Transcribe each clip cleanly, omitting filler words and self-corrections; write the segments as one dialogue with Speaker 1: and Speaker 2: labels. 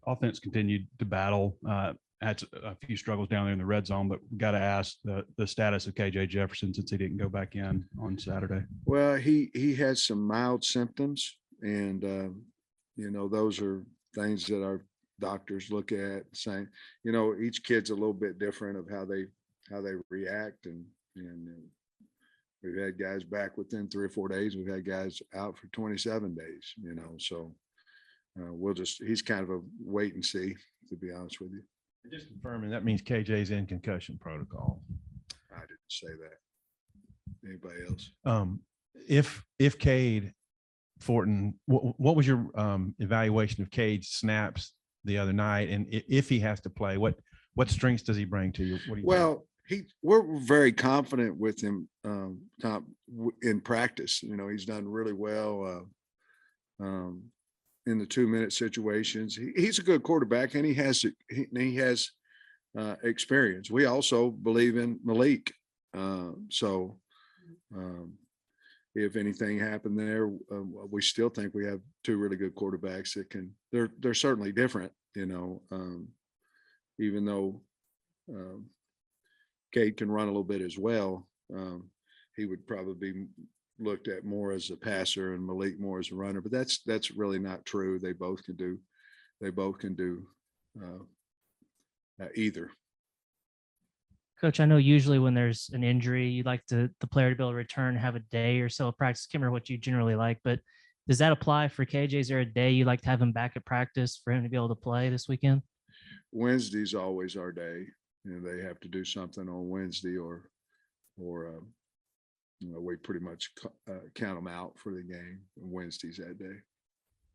Speaker 1: Offense continued to battle. Had a few struggles down there in the red zone, but we got to ask the status of KJ Jefferson since he didn't go back in on Saturday.
Speaker 2: Well, he has some mild symptoms, and those are things that our doctors look at, saying, each kid's a little bit different of how they react, and we've had guys back within 3 or 4 days. We've had guys out for 27 days. So he's kind of a wait and see, to be honest with you.
Speaker 3: Just confirming that means KJ's in concussion protocol.
Speaker 2: I didn't say that. Anybody else?
Speaker 3: If Cade, Fortin, what was your evaluation of Cade's snaps the other night? And if he has to play, what strengths does he bring to you? What do you think?
Speaker 2: We're very confident with him in practice. He's done really well in the 2-minute situations. He's a good quarterback, and he has experience. We also believe in Malik. If anything happened there, we still think we have 2 really good quarterbacks that can. They're certainly different, even though Cade can run a little bit as well. He would probably be looked at more as a passer and Malik more as a runner, but that's really not true. They both can do either.
Speaker 4: Coach, I know usually when there's an injury, you'd like the player to be able to return, have a day or so of practice. Can't remember what you generally like, but does that apply for KJ? Is there a day you like to have him back at practice for him to be able to play this weekend?
Speaker 2: Wednesday's always our day. They have to do something on Wednesday, or we pretty much count them out for the game. Wednesday's that day.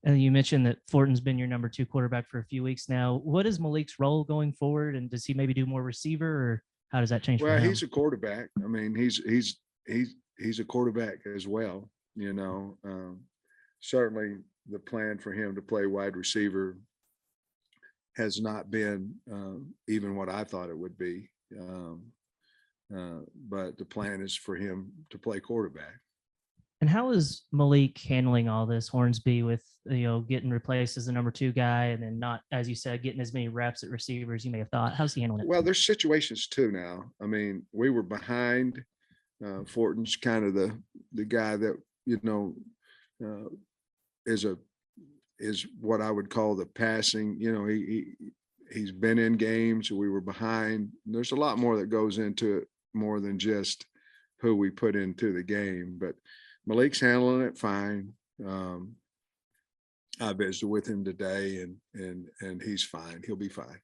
Speaker 4: And you mentioned that Fortin's been your number 2 quarterback for a few weeks now. What is Malik's role going forward? And does he maybe do more receiver, or how does that change?
Speaker 2: Well, he's a quarterback. I mean, he's a quarterback as well. Certainly the plan for him to play wide receiver has not been even what I thought it would be. But the plan is for him to play quarterback.
Speaker 4: And how is Malik handling all this, Hornsby, with getting replaced as the number 2 guy, and then not, as you said, getting as many reps at receivers you may have thought? How's he handling it?
Speaker 2: Well, there's situations too now. I mean, we were behind. Fortin's kind of the guy that is what I would call the passing. He's been in games. We were behind. There's a lot more that goes into it, more than just who we put into the game. But Malik's handling it fine. I visited with him today, and he's fine. He'll be fine.